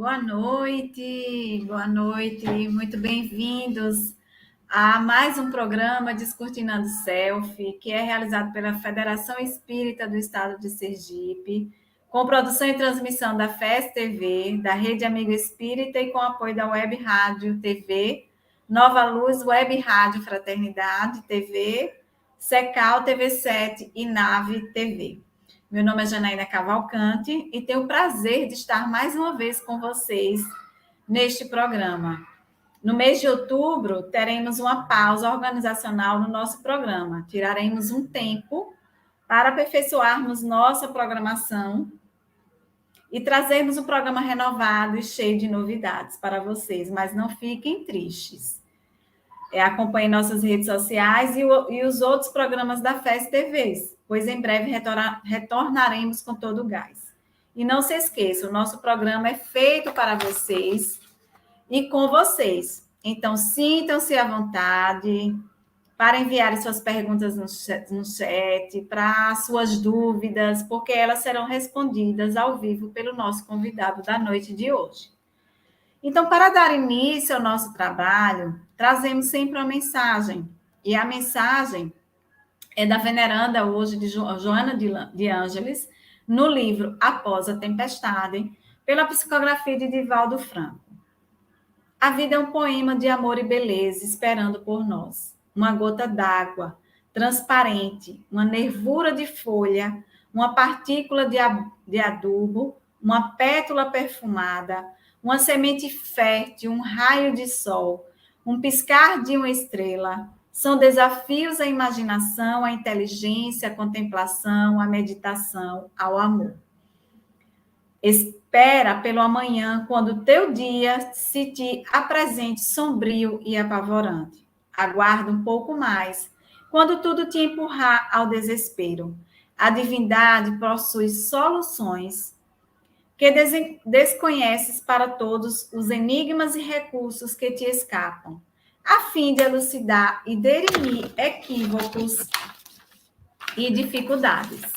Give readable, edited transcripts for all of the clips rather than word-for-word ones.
Boa noite, muito bem-vindos a mais um programa Descortinando Selfie, que é realizado pela Federação Espírita do Estado de Sergipe, com produção e transmissão da FES TV, da Rede Amigo Espírita e com apoio da Web Rádio TV, Nova Luz, Web Rádio Fraternidade TV, Secal TV7 e Nave TV. Meu nome é Janaína Cavalcante e tenho o prazer de estar mais uma vez com vocês neste programa. No mês de outubro, teremos uma pausa organizacional no nosso programa. Tiraremos um tempo para aperfeiçoarmos nossa programação e trazermos um programa renovado e cheio de novidades para vocês, mas não fiquem tristes. Acompanhe nossas redes sociais e os outros programas da FES TV, pois em breve retornaremos com todo o gás. E não se esqueça, o nosso programa é feito para vocês e com vocês. Então, sintam-se à vontade para enviarem suas perguntas no chat, para suas dúvidas, porque elas serão respondidas ao vivo pelo nosso convidado da noite de hoje. Então, para dar início ao nosso trabalho, trazemos sempre uma mensagem. E a mensagem é da veneranda hoje, de Joana de Ângeles, no livro Após a Tempestade, pela psicografia de Divaldo Franco. A vida é um poema de amor e beleza esperando por nós. Uma gota d'água, transparente, uma nervura de folha, uma partícula de adubo, uma pétala perfumada, uma semente fértil, um raio de sol, um piscar de uma estrela. São desafios à imaginação, à inteligência, à contemplação, à meditação, ao amor. Espera pelo amanhã, quando o teu dia se te apresente sombrio e apavorante. Aguarda um pouco mais, quando tudo te empurrar ao desespero. A divindade possui soluções que desconheces para todos os enigmas e recursos que te escapam, a fim de elucidar e dirimir equívocos e dificuldades.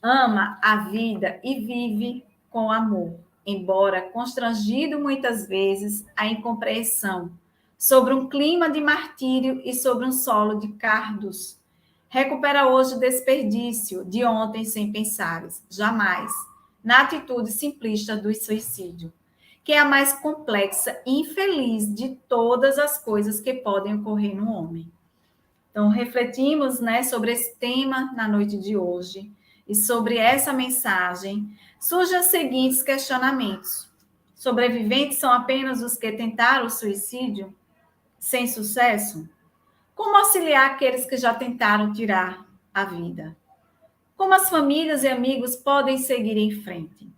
Ama a vida e vive com amor, embora constrangido muitas vezes a incompreensão, sobre um clima de martírio e sobre um solo de cardos. Recupera hoje o desperdício de ontem sem pensares, jamais, na atitude simplista do suicídio, que é a mais complexa e infeliz de todas as coisas que podem ocorrer no homem. Então, refletimos, sobre esse tema na noite de hoje, e sobre essa mensagem, surgem os seguintes questionamentos. Sobreviventes são apenas os que tentaram o suicídio sem sucesso? Como auxiliar aqueles que já tentaram tirar a vida? Como as famílias e amigos podem seguir em frente?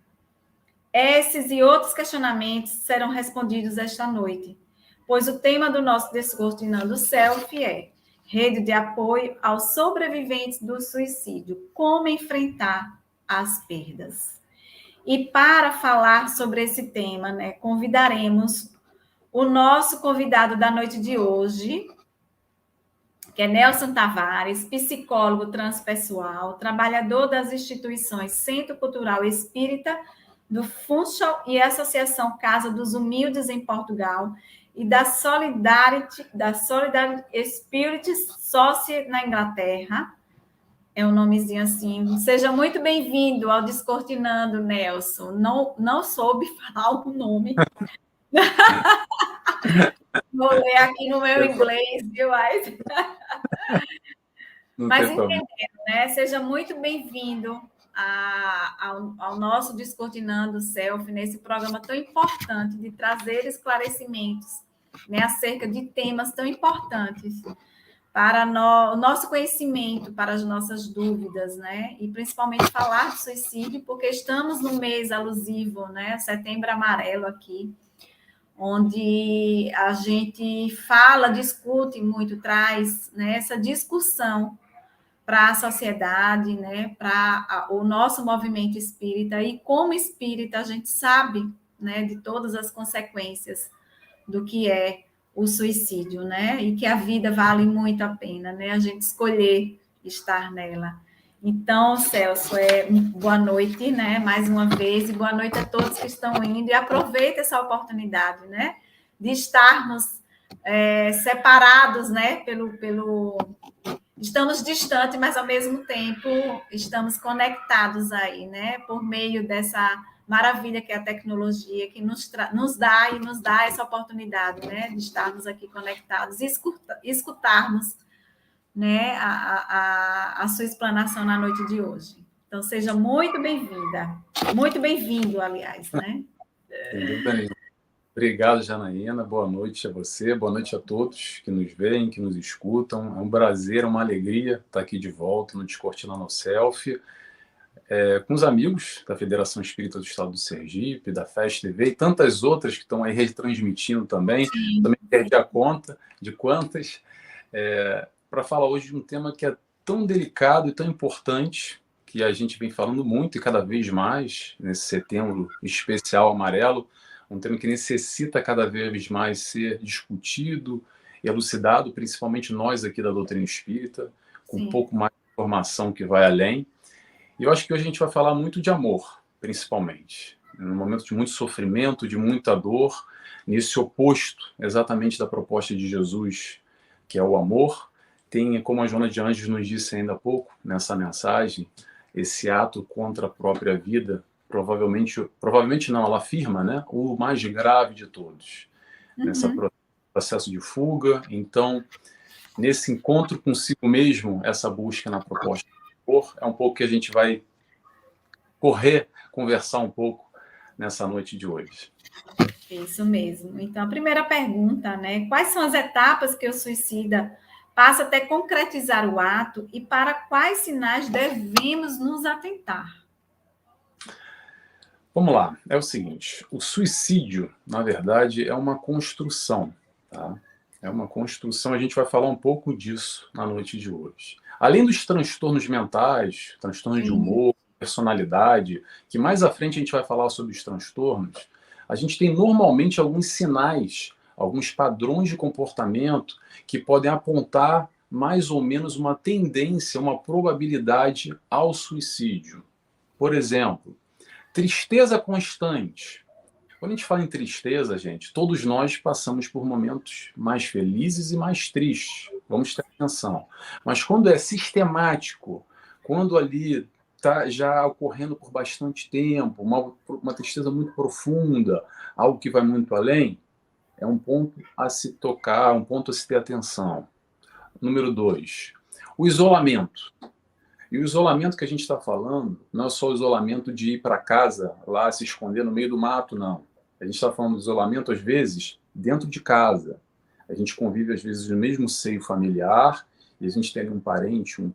Esses e outros questionamentos serão respondidos esta noite, pois o tema do nosso Descortinando Selfie é Rede de Apoio aos Sobreviventes do Suicídio, como enfrentar as perdas. E para falar sobre esse tema, convidaremos o nosso convidado da noite de hoje, que é Nelson Tavares, psicólogo transpessoal, trabalhador das instituições Centro Cultural Espírita, do Funchal e Associação Casa dos Humildes em Portugal, e da Solidarity Spirit Society na Inglaterra. É um nomezinho assim. Seja muito bem-vindo ao Descortinando, Nelson. Não soube falar o nome. Vou ler aqui no meu inglês, viu? Mas entendendo, Seja muito bem-vindo ao nosso Descortinando Selfie, nesse programa tão importante de trazer esclarecimentos, acerca de temas tão importantes para o nosso conhecimento, para as nossas dúvidas, e principalmente falar de suicídio, porque estamos no mês alusivo, Setembro Amarelo aqui, onde a gente fala, discute muito, traz essa discussão para a sociedade, para o nosso movimento espírita, e como espírita a gente sabe, de todas as consequências do que é o suicídio, e que a vida vale muito a pena, a gente escolher estar nela. Então, Celso, boa noite, né? Mais uma vez, e boa noite a todos que estão indo, e aproveita essa oportunidade, né? De estarmos separados, né? Estamos distantes, mas ao mesmo tempo estamos conectados aí, né? Por meio dessa maravilha que é a tecnologia, que nos dá essa oportunidade, né? De estarmos aqui conectados e escutarmos, né, a sua explanação na noite de hoje. Então, seja muito bem-vinda. Muito bem-vindo, aliás, né? Sem dúvida nenhuma. Obrigado, Janaína. Boa noite a você, boa noite a todos que nos veem, que nos escutam. É um prazer, uma alegria estar aqui de volta no Descortinando Selfie, com os amigos da Federação Espírita do Estado do Sergipe, da FES TV e tantas outras que estão aí retransmitindo também. Sim. Também perdi a conta de quantas, para falar hoje de um tema que é tão delicado e tão importante, que a gente vem falando muito e cada vez mais nesse setembro especial amarelo, um tema que necessita cada vez mais ser discutido e elucidado, principalmente nós aqui da doutrina espírita, com um pouco mais de informação que vai além. E eu acho que hoje a gente vai falar muito de amor, principalmente. Num momento de muito sofrimento, de muita dor, nesse oposto exatamente da proposta de Jesus, que é o amor, tem, como a Joana de Anjos nos disse ainda há pouco, nessa mensagem, esse ato contra a própria vida, provavelmente não, ela afirma, né, o mais grave de todos, nesse processo de fuga. Então, nesse encontro consigo mesmo, essa busca na proposta de amor, é um pouco que a gente vai conversar um pouco nessa noite de hoje. Isso mesmo. Então, a primeira pergunta, né? Quais são as etapas que o suicida passa até concretizar o ato e para quais sinais devemos nos atentar? Vamos lá, é o seguinte, o suicídio, na verdade, é uma construção, tá? É uma construção, a gente vai falar um pouco disso na noite de hoje. Além dos transtornos mentais, transtornos de humor, personalidade, que mais à frente a gente vai falar sobre os transtornos, a gente tem normalmente alguns sinais, alguns padrões de comportamento que podem apontar mais ou menos uma tendência, uma probabilidade ao suicídio. Por exemplo, tristeza constante. Quando a gente fala em tristeza, gente, todos nós passamos por momentos mais felizes e mais tristes. Vamos ter atenção. Mas quando é sistemático, quando ali está já ocorrendo por bastante tempo, uma tristeza muito profunda, algo que vai muito além, é um ponto a se tocar, um ponto a se ter atenção. Número 2, o isolamento. E o isolamento que a gente está falando não é só o isolamento de ir para casa, lá se esconder no meio do mato, não. A gente está falando de isolamento, às vezes, dentro de casa. A gente convive, às vezes, no mesmo seio familiar, e a gente tem um parente, um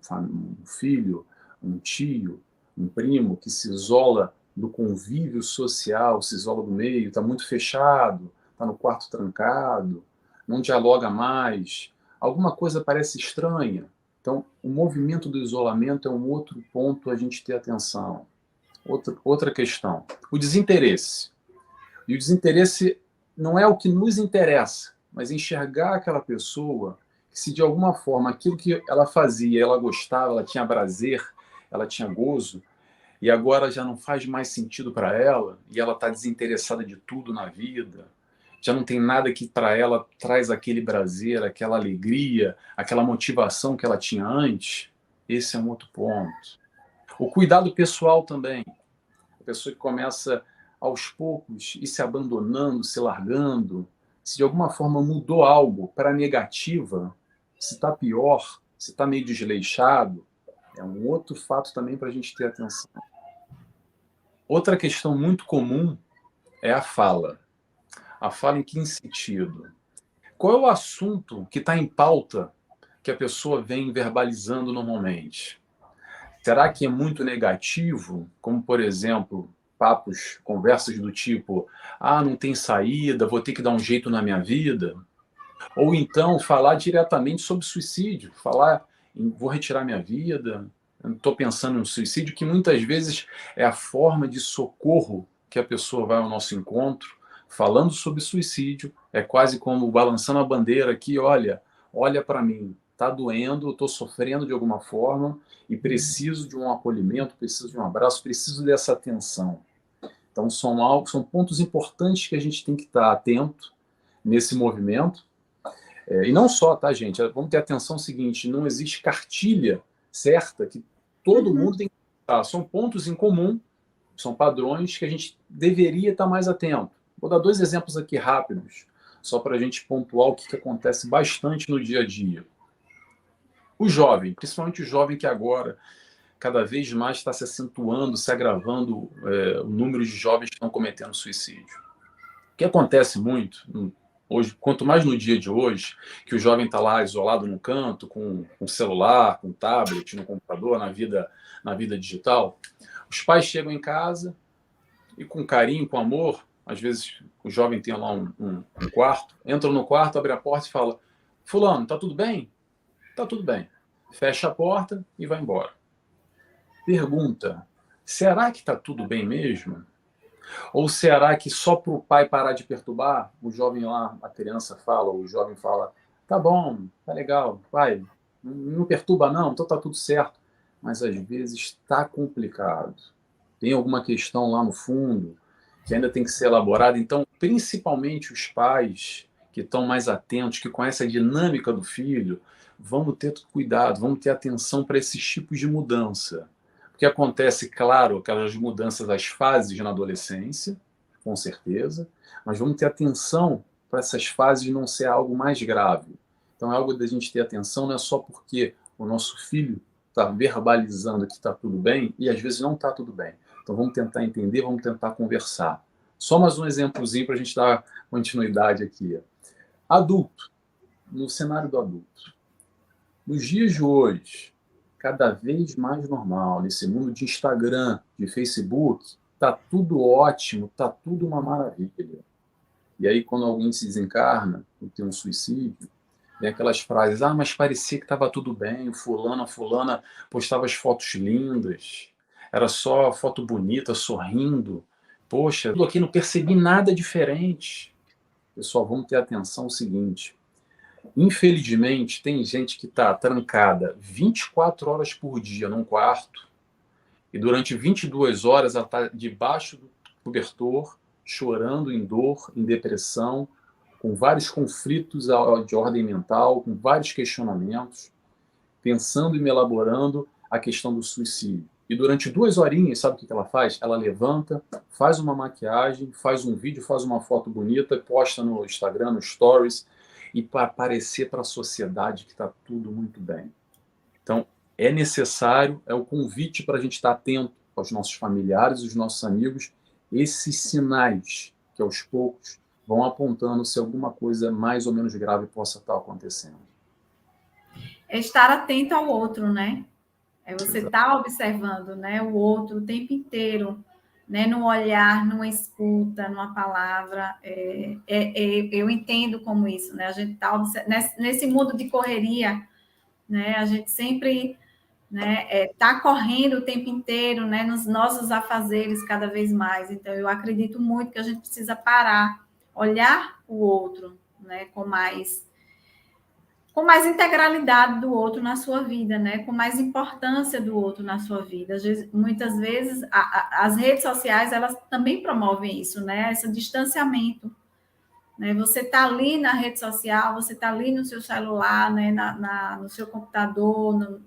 filho, um tio, um primo, que se isola do convívio social, se isola do meio, está muito fechado, está no quarto trancado, não dialoga mais. Alguma coisa parece estranha. Então, o movimento do isolamento é um outro ponto a gente ter atenção. Outra questão, o desinteresse. E o desinteresse não é o que nos interessa, mas enxergar aquela pessoa que, se de alguma forma aquilo que ela fazia, ela gostava, ela tinha prazer, ela tinha gozo, e agora já não faz mais sentido para ela, e ela está desinteressada de tudo na vida, já não tem nada que para ela traz aquele prazer, aquela alegria, aquela motivação que ela tinha antes. Esse é um outro ponto. O cuidado pessoal também. A pessoa que começa aos poucos ir se abandonando, se largando, se de alguma forma mudou algo para a negativa, se está pior, se está meio desleixado, é um outro fato também para a gente ter atenção. Outra questão muito comum é a fala. A fala em que sentido? Qual é o assunto que está em pauta que a pessoa vem verbalizando normalmente? Será que é muito negativo? Como, por exemplo, conversas do tipo: ah, não tem saída, vou ter que dar um jeito na minha vida? Ou então falar diretamente sobre suicídio, falar em vou retirar minha vida, estou pensando em um suicídio, que muitas vezes é a forma de socorro que a pessoa vai ao nosso encontro, falando sobre suicídio, é quase como balançando a bandeira aqui, olha para mim, tá doendo, estou sofrendo de alguma forma e preciso de um acolhimento, preciso de um abraço, preciso dessa atenção. Então, são pontos importantes que a gente tem que estar atento nesse movimento. E não só, tá, gente? Vamos ter atenção seguinte, não existe cartilha certa que todo mundo tem que estar. São pontos em comum, são padrões que a gente deveria estar mais atento. Vou dar 2 exemplos aqui rápidos, só para a gente pontuar o que acontece bastante no dia a dia. O jovem, principalmente o jovem que agora cada vez mais está se acentuando, se agravando o número de jovens que estão cometendo suicídio. O que acontece muito, hoje, quanto mais no dia de hoje, que o jovem está lá isolado num canto, com celular, com tablet, no computador, na vida digital, os pais chegam em casa e com carinho, com amor, às vezes o jovem tem lá um quarto, entra no quarto, abre a porta e fala: fulano, tá tudo bem? Tá tudo bem. Fecha a porta e vai embora. Pergunta: será que está tudo bem mesmo? Ou será que só para o pai parar de perturbar, o jovem lá, a criança fala, ou o jovem fala: tá bom, tá legal, pai, não perturba não, então tá tudo certo. Mas às vezes está complicado. Tem alguma questão lá no fundo que ainda tem que ser elaborada. Então, principalmente os pais que estão mais atentos, que conhecem a dinâmica do filho, vamos ter cuidado, vamos ter atenção para esses tipos de mudança. Porque acontece, claro, aquelas mudanças das fases na adolescência, com certeza, mas vamos ter atenção para essas fases não ser algo mais grave. Então é algo da gente ter atenção, não é só porque o nosso filho está verbalizando que está tudo bem e às vezes não está tudo bem. Então vamos tentar entender, vamos tentar conversar. Só mais um exemplozinho para a gente dar continuidade aqui. Adulto, no cenário do adulto. Nos dias de hoje, cada vez mais normal, nesse mundo de Instagram, de Facebook, tá tudo ótimo, tá tudo uma maravilha. E aí, quando alguém se desencarna, ou tem um suicídio, vem aquelas frases: ah, mas parecia que estava tudo bem, o fulano, a fulana postava as fotos lindas, era só foto bonita, sorrindo. Poxa, tudo aqui não percebi nada diferente. Pessoal, vamos ter atenção ao seguinte: infelizmente, tem gente que está trancada 24 horas por dia num quarto e durante 22 horas ela está debaixo do cobertor, chorando em dor, em depressão, com vários conflitos de ordem mental, com vários questionamentos, pensando e me elaborando a questão do suicídio. E durante 2 horinhas, sabe o que ela faz? Ela levanta, faz uma maquiagem, faz um vídeo, faz uma foto bonita, posta no Instagram, no Stories, e para aparecer para a sociedade que está tudo muito bem. Então, é necessário, é o convite para a gente estar atento aos nossos familiares, aos nossos amigos, esses sinais que aos poucos vão apontando se alguma coisa mais ou menos grave possa estar acontecendo. É estar atento ao outro, né? É você estar observando, né, o outro o tempo inteiro, né, no olhar, numa escuta, numa palavra. Eu entendo como isso, né? A gente está nesse mundo de correria, né? A gente sempre, né, tá correndo o tempo inteiro, né, nos nossos afazeres cada vez mais. Então, eu acredito muito que a gente precisa parar, olhar o outro, né, com mais integralidade do outro na sua vida, né? Com mais importância do outro na sua vida. Muitas vezes as redes sociais elas também promovem isso, né? Esse distanciamento, né? Você está ali na rede social, você está ali no seu celular, né? No seu computador,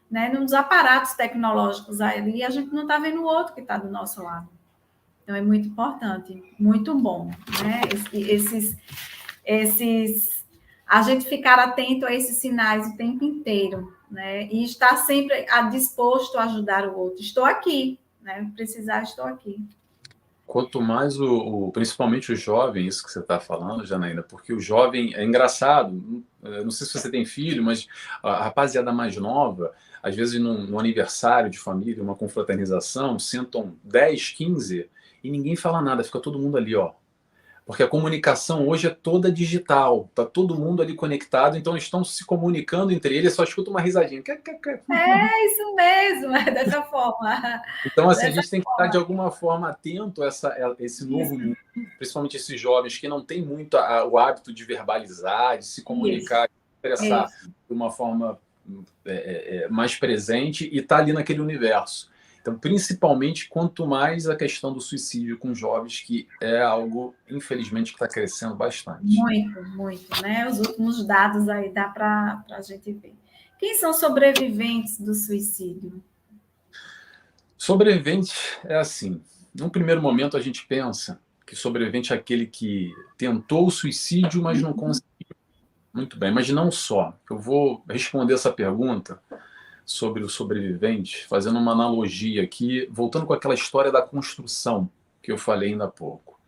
né? Nos aparatos tecnológicos ali, e a gente não está vendo o outro que está do nosso lado. Então é muito importante, muito bom, né? A gente ficar atento a esses sinais o tempo inteiro, né? E estar sempre disposto a ajudar o outro. Estou aqui, né? Precisar, estou aqui. Quanto mais principalmente o jovem, isso que você está falando, Janaína, porque o jovem é engraçado. Não sei se você tem filho, mas a rapaziada mais nova, às vezes no aniversário de família, uma confraternização, sentam 10, 15 e ninguém fala nada, fica todo mundo ali, ó. Porque a comunicação hoje é toda digital, tá todo mundo ali conectado, então eles estão se comunicando entre eles, só escuta uma risadinha. É isso mesmo, é dessa forma. Então, assim, a gente tem que estar de alguma forma atento a esse novo mundo, principalmente esses jovens que não têm muito o hábito de verbalizar, de se comunicar, de expressar. de uma forma mais presente e está ali naquele universo. Então, principalmente, quanto mais a questão do suicídio com jovens, que é algo, infelizmente, que está crescendo bastante. Muito, muito, né? Os últimos dados aí dá para a gente ver. Quem são sobreviventes do suicídio? Sobrevivente é assim. Num primeiro momento, a gente pensa que sobrevivente é aquele que tentou o suicídio, mas não conseguiu. Muito bem, mas não só. Eu vou responder essa pergunta sobre o sobrevivente, fazendo uma analogia aqui, voltando com aquela história da construção que eu falei ainda há pouco.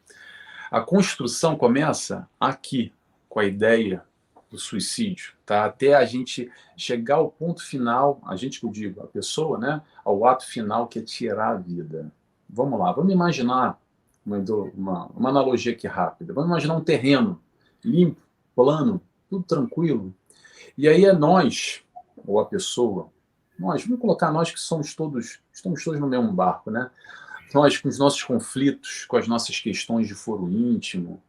A construção começa aqui, com a ideia do suicídio, tá? Até a gente chegar ao ponto final, a gente que eu digo, a pessoa, né? Ao ato final, que é tirar a vida. Vamos lá, vamos imaginar uma analogia aqui rápida. Vamos imaginar um terreno limpo, plano, tudo tranquilo. E aí é nós, ou a pessoa, nós, vamos colocar nós que estamos todos no mesmo barco, né? Nós, com os nossos conflitos, com as nossas questões de foro íntimo,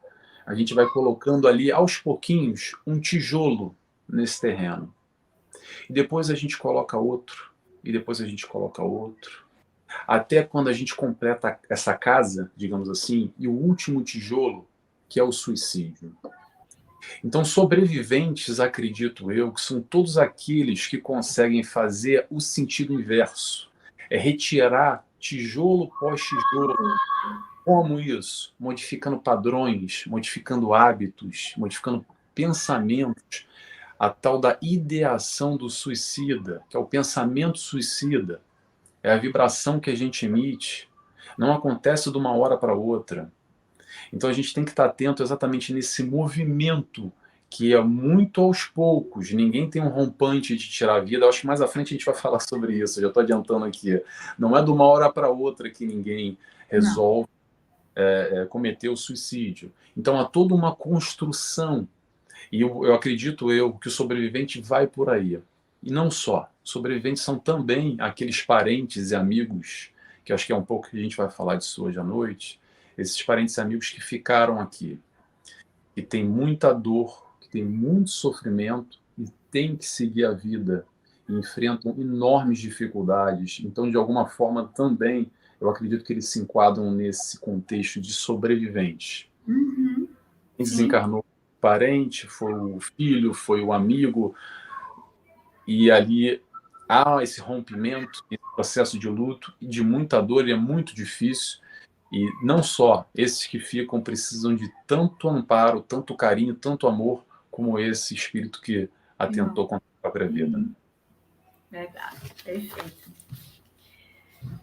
a gente vai colocando ali, aos pouquinhos, um tijolo nesse terreno. E depois a gente coloca outro, e depois a gente coloca outro. Até quando a gente completa essa casa, digamos assim, e o último tijolo, que é o suicídio. Então, sobreviventes, acredito eu, que são todos aqueles que conseguem fazer o sentido inverso. É retirar tijolo pós tijolo. Como isso? Modificando padrões, modificando hábitos, modificando pensamentos. A tal da ideação do suicida, que é o pensamento suicida. É a vibração que a gente emite. Não acontece de uma hora para outra. Então a gente tem que estar atento exatamente nesse movimento que é muito aos poucos. Ninguém tem um rompante de tirar a vida. Eu acho que mais à frente a gente vai falar sobre isso. Eu já estou adiantando aqui. Não é de uma hora para outra que ninguém resolve cometer o suicídio. Então há toda uma construção. E eu acredito que o sobrevivente vai por aí. E não só. Sobreviventes são também aqueles parentes e amigos, que acho que é um pouco que a gente vai falar disso hoje à noite, esses parentes e amigos que ficaram aqui, que têm muita dor, que têm muito sofrimento e têm que seguir a vida e enfrentam enormes dificuldades. Então, de alguma forma, também, eu acredito que eles se enquadram nesse contexto de sobrevivente. Uhum. Quem desencarnou o parente, foi o filho, foi o amigo, e ali há esse rompimento, esse processo de luto e de muita dor, e é muito difícil. E não só esses que ficam precisam de tanto amparo, tanto carinho, tanto amor, como esse espírito que atentou contra a própria vida. Verdade, perfeito.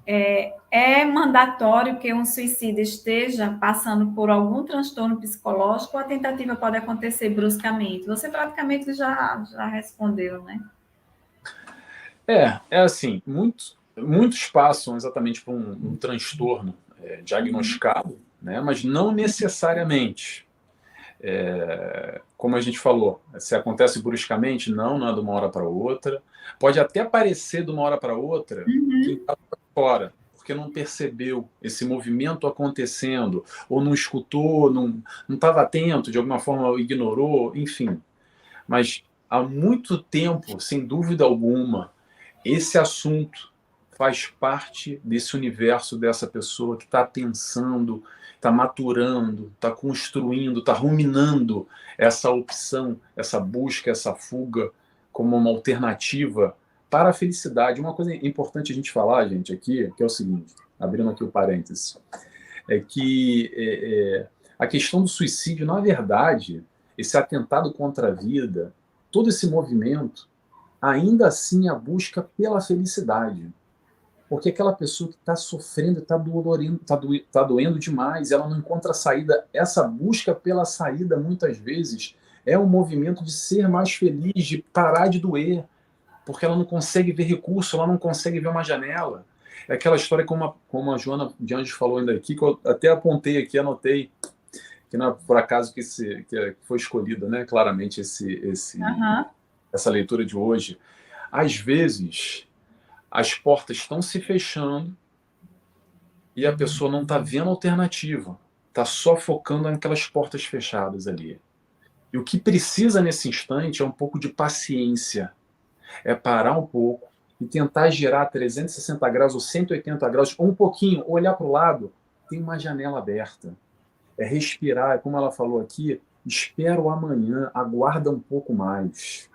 É mandatório que um suicida esteja passando por algum transtorno psicológico ou a tentativa pode acontecer bruscamente? Você praticamente já respondeu, né? É assim, muitos passam exatamente por um transtorno diagnosticado, né, mas não necessariamente. Como a gente falou, se acontece bruscamente, não é de uma hora para outra. Pode até parecer de uma hora para outra quem está fora, porque não percebeu esse movimento acontecendo, ou não escutou, não estava atento, de alguma forma ignorou, enfim. Mas há muito tempo, sem dúvida alguma, esse assunto faz parte desse universo dessa pessoa que está pensando, está maturando, está construindo, está ruminando essa opção, essa busca, essa fuga como uma alternativa para a felicidade. Uma coisa importante a gente falar, gente, aqui, que é o seguinte, abrindo aqui o parênteses, é que a questão do suicídio, na verdade, esse atentado contra a vida, todo esse movimento, ainda assim a busca pela felicidade. Porque aquela pessoa que está sofrendo, está doendo demais, ela não encontra saída. Essa busca pela saída, muitas vezes, é um movimento de ser mais feliz, de parar de doer, porque ela não consegue ver recurso, ela não consegue ver uma janela. É aquela história como a Joana de Anjos falou ainda aqui, que eu até apontei aqui, anotei, que não é por acaso que foi escolhida, né, claramente essa leitura de hoje. Às vezes, as portas estão se fechando e a pessoa não está vendo alternativa, está só focando naquelas portas fechadas ali. E o que precisa nesse instante é um pouco de paciência, é parar um pouco e tentar girar 360 graus ou 180 graus, ou um pouquinho, olhar para o lado, tem uma janela aberta. É respirar, como ela falou aqui, espera o amanhã, aguarda um pouco mais.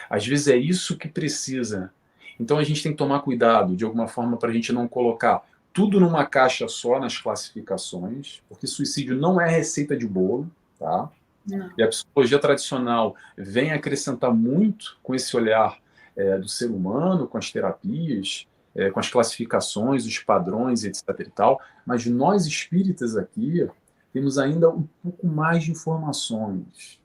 Às vezes é isso que precisa. Então a gente tem que tomar cuidado, de alguma forma, para a gente não colocar tudo numa caixa só nas classificações, porque suicídio não é receita de bolo, tá? Não. E a psicologia tradicional vem acrescentar muito com esse olhar do ser humano, com as terapias, com as classificações, os padrões, etc. e tal, mas nós espíritas aqui temos ainda um pouco mais de informações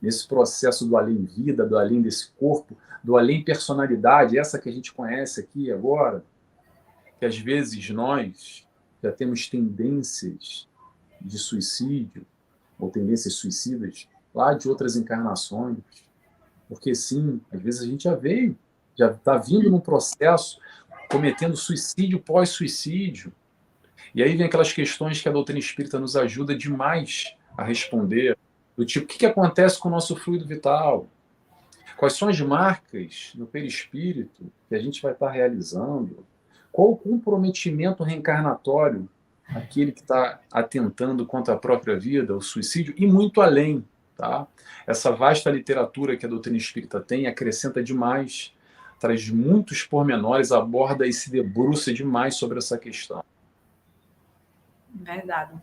nesse processo do além-vida, do além desse corpo, do além-personalidade, essa que a gente conhece aqui agora, que às vezes nós já temos tendências de suicídio, ou tendências suicidas, lá de outras encarnações. Porque sim, às vezes a gente já está vindo num processo, cometendo suicídio pós-suicídio. E aí vem aquelas questões que a doutrina espírita nos ajuda demais a responder, do tipo, o que acontece com o nosso fluido vital? Quais são as marcas no perispírito que a gente vai estar realizando? Qual o comprometimento reencarnatório, aquele que está atentando contra a própria vida, o suicídio, e muito além. Tá? Essa vasta literatura que a doutrina espírita tem acrescenta demais, traz muitos pormenores, aborda e se debruça demais sobre essa questão. Verdade.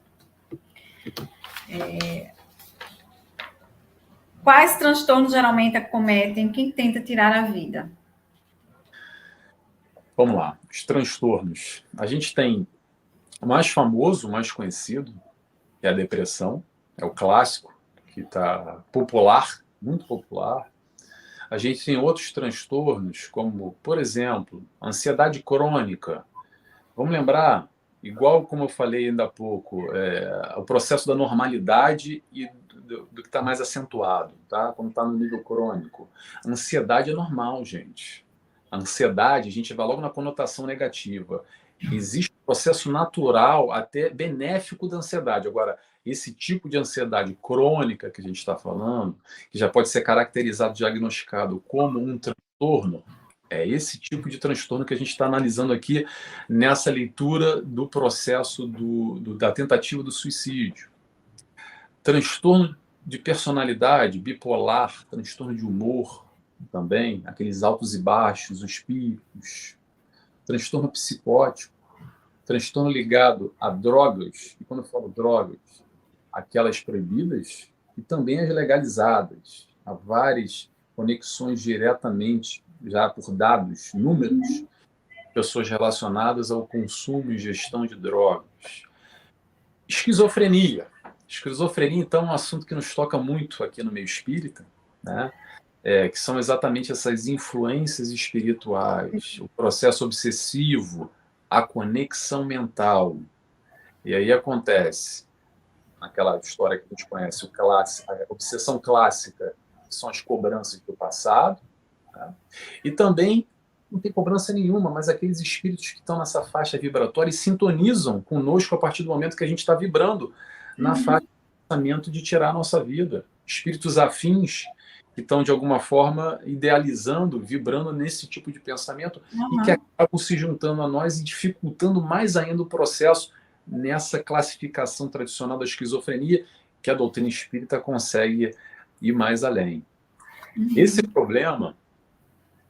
Quais transtornos geralmente acometem quem tenta tirar a vida? Vamos lá, os transtornos. A gente tem o mais famoso, o mais conhecido, que é a depressão, é o clássico, que está popular, muito popular. A gente tem outros transtornos, como, por exemplo, ansiedade crônica. Vamos lembrar, igual como eu falei ainda há pouco, o processo da normalidade e do que está mais acentuado, tá? Quando está no nível crônico. A ansiedade é normal, gente. A ansiedade, a gente vai logo na conotação negativa. Existe um processo natural, até benéfico da ansiedade. Agora, esse tipo de ansiedade crônica que a gente está falando, que já pode ser caracterizado, diagnosticado como um transtorno, é esse tipo de transtorno que a gente está analisando aqui nessa leitura do processo da tentativa do suicídio. Transtorno de personalidade, bipolar, transtorno de humor também, aqueles altos e baixos, os picos, transtorno psicótico, transtorno ligado a drogas, e quando eu falo drogas, aquelas proibidas e também as legalizadas. Há várias conexões diretamente, já por dados, números, pessoas relacionadas ao consumo e gestão de drogas. Esquizofrenia. Esquizofrenia, então, é um assunto que nos toca muito aqui no meio espírita, né? Que são exatamente essas influências espirituais, o processo obsessivo, a conexão mental. E aí acontece aquela história que a gente conhece, a obsessão clássica, que são as cobranças do passado, tá? E também não tem cobrança nenhuma, mas aqueles espíritos que estão nessa faixa vibratória e sintonizam conosco a partir do momento que a gente está vibrando na faixa de pensamento de tirar a nossa vida. Espíritos afins que estão, de alguma forma, idealizando, vibrando nesse tipo de pensamento e que acabam se juntando a nós e dificultando mais ainda o processo nessa classificação tradicional da esquizofrenia, que a doutrina espírita consegue ir mais além. Esse problema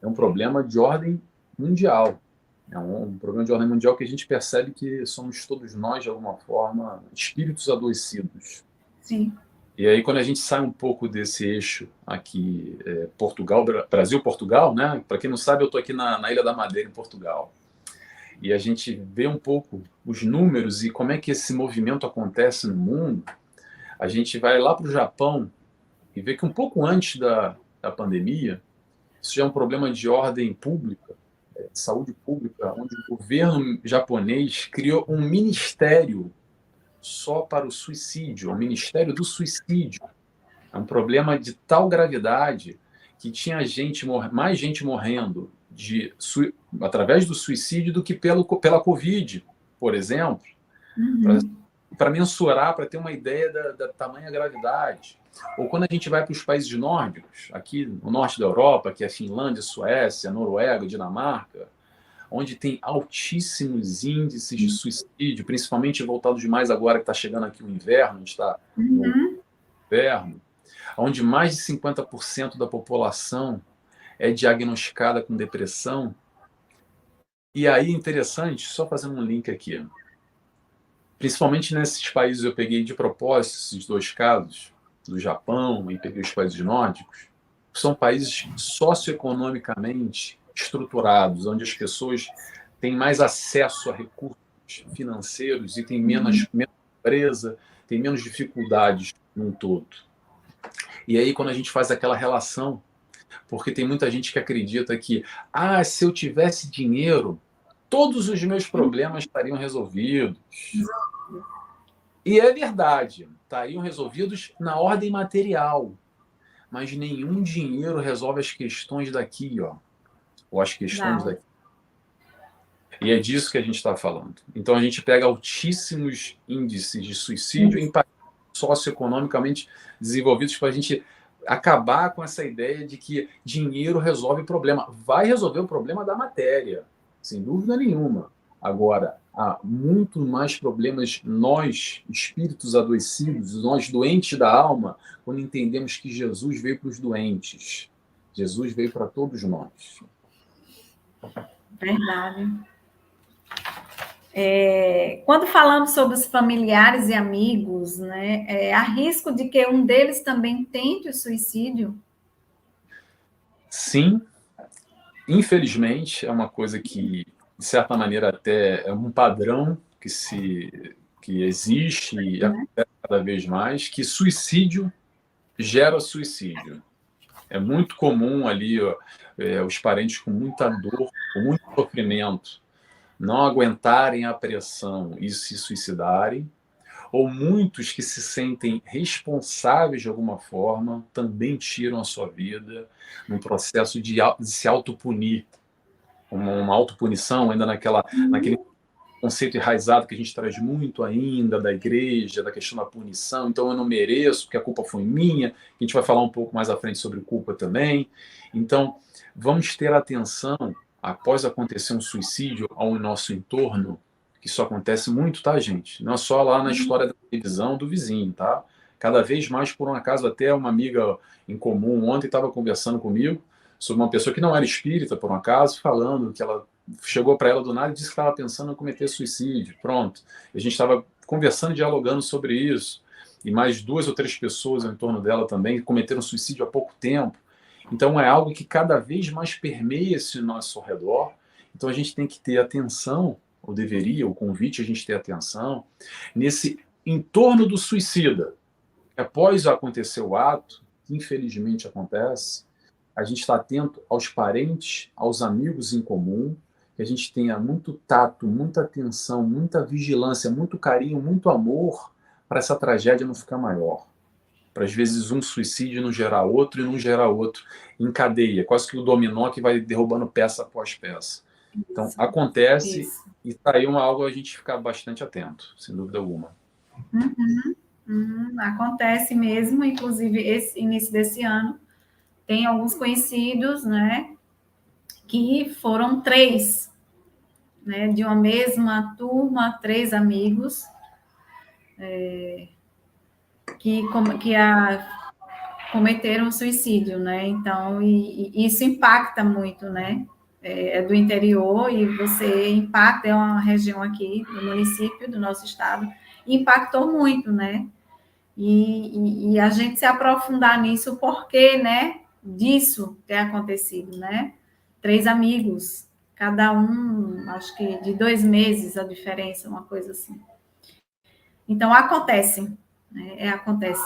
é um problema de ordem mundial. É um problema de ordem mundial que a gente percebe que somos todos nós, de alguma forma, espíritos adoecidos. Sim. E aí, quando a gente sai um pouco desse eixo aqui, Portugal, Brasil-Portugal, né? Para quem não sabe, eu estou aqui na Ilha da Madeira, em Portugal. E a gente vê um pouco os números e como é que esse movimento acontece no mundo. A gente vai lá para o Japão e vê que um pouco antes da pandemia, isso já é um problema de ordem pública, de saúde pública, onde o governo japonês criou um ministério só para o suicídio, o Ministério do Suicídio. É um problema de tal gravidade que tinha mais gente morrendo através do suicídio do que pela Covid, por exemplo, para mensurar, para ter uma ideia da tamanha gravidade. Ou quando a gente vai para os países nórdicos, aqui no norte da Europa, que é Finlândia, Suécia, Noruega, Dinamarca, onde tem altíssimos índices de suicídio, principalmente voltados mais agora que está chegando aqui o inverno, a gente está no inverno, onde mais de 50% da população é diagnosticada com depressão. E aí, interessante, só fazendo um link aqui, principalmente nesses países, eu peguei de propósito esses dois casos, do Japão e peguei os países nórdicos, são países socioeconomicamente estruturados, onde as pessoas têm mais acesso a recursos financeiros e têm menos pobreza, têm menos dificuldades num todo. E aí, quando a gente faz aquela relação, porque tem muita gente que acredita que, se eu tivesse dinheiro, todos os meus problemas estariam resolvidos. E é verdade, estariam resolvidos na ordem material, mas nenhum dinheiro resolve as questões daqui, ó, ou as questões daqui. E é disso que a gente está falando. Então a gente pega altíssimos índices de suicídio em países socioeconomicamente desenvolvidos para a gente acabar com essa ideia de que dinheiro resolve o problema. Vai resolver o problema da matéria, sem dúvida nenhuma. Agora, há muito mais problemas nós, espíritos adoecidos, nós doentes da alma, quando entendemos que Jesus veio para os doentes. Jesus veio para todos nós. Verdade. Quando falamos sobre os familiares e amigos, né, há risco de que um deles também tente o suicídio? Sim, infelizmente, é uma coisa que, de certa maneira, até é um padrão que existe e acontece cada vez mais, que suicídio gera suicídio. É muito comum ali os parentes com muita dor, com muito sofrimento, não aguentarem a pressão e se suicidarem, ou muitos que se sentem responsáveis de alguma forma também tiram a sua vida num processo de se autopunir, uma autopunição ainda naquele conceito enraizado que a gente traz muito ainda da igreja, da questão da punição. Então eu não mereço porque a culpa foi minha. A gente vai falar um pouco mais à frente sobre culpa também. Então vamos ter atenção após acontecer um suicídio ao nosso entorno, que isso acontece muito, tá, gente? Não é só lá na história da televisão do vizinho, tá? Cada vez mais, por um acaso, até uma amiga em comum ontem estava conversando comigo sobre uma pessoa que não era espírita, por um acaso, falando que ela chegou para ela do nada e disse que estava pensando em cometer suicídio. Pronto. A gente estava conversando, dialogando sobre isso. E mais 2 ou 3 pessoas em torno dela também cometeram suicídio há pouco tempo. Então é algo que cada vez mais permeia esse nosso redor. Então a gente tem que ter atenção, ou deveria, o convite a gente ter atenção, nesse entorno do suicida. Após acontecer o ato, que infelizmente acontece, a gente está atento aos parentes, aos amigos em comum, que a gente tenha muito tato, muita atenção, muita vigilância, muito carinho, muito amor para essa tragédia não ficar maior. Para, às vezes, um suicídio não gerar outro e não gerar outro em cadeia, quase que o dominó que vai derrubando peça após peça. Então, acontece e está aí algo a gente ficar bastante atento, sem dúvida alguma. Acontece mesmo, inclusive, esse início desse ano, tem alguns conhecidos, né, que foram 3, né, de uma mesma turma, 3 amigos, que cometeram suicídio, né? Então, e isso impacta muito, né? É do interior e você impacta, é uma região aqui do município do nosso estado, e impactou muito, né? E a gente se aprofundar nisso, porque, né, disso ter acontecido, né? 3 amigos, cada um, acho que de 2 meses a diferença, uma coisa assim. Então, acontece, né? Acontece.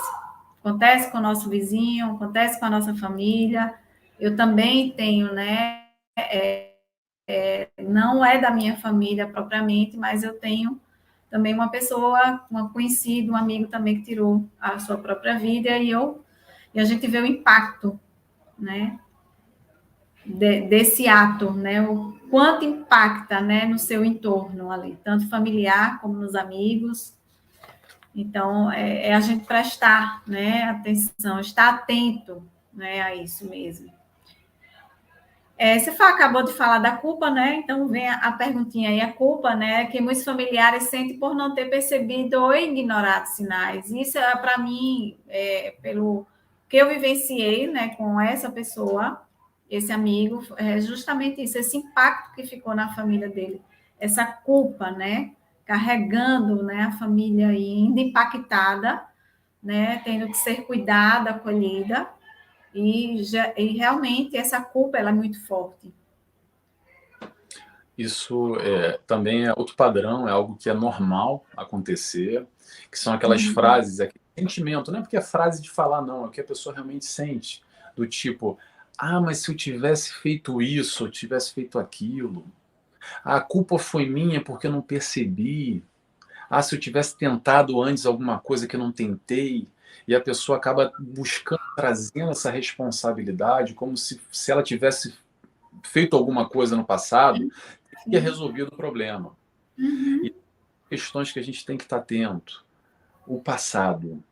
Acontece com o nosso vizinho, acontece com a nossa família. Eu também tenho, né? Não é da minha família propriamente, mas eu tenho também uma pessoa, uma conhecida, um amigo também que tirou a sua própria vida e a gente vê o impacto, né? Desse ato, né? O quanto impacta, né? No seu entorno ali, tanto familiar como nos amigos. Então, é a gente prestar, né, atenção, estar atento, né, a isso mesmo. Você acabou de falar da culpa, né? Então vem a perguntinha aí, a culpa, né? Que muitos familiares sentem por não ter percebido ou ignorado sinais. Isso, para mim, pelo que eu vivenciei, né, com essa pessoa, esse amigo, é justamente isso, esse impacto que ficou na família dele, essa culpa, né? Carregando, né, a família aí, ainda impactada, né? Tendo que ser cuidada, acolhida. E realmente essa culpa ela é muito forte. Isso também é outro padrão, é algo que é normal acontecer, que são aquelas frases, aquele sentimento, não é porque é frase de falar, não, é o que a pessoa realmente sente, do tipo, ah, mas se eu tivesse feito isso, eu tivesse feito aquilo, a culpa foi minha porque eu não percebi, ah, se eu tivesse tentado antes alguma coisa que eu não tentei, e a pessoa acaba buscando, trazendo essa responsabilidade, como se ela tivesse feito alguma coisa no passado, teria resolvido o problema. E questões que a gente tem que estar atento. O passado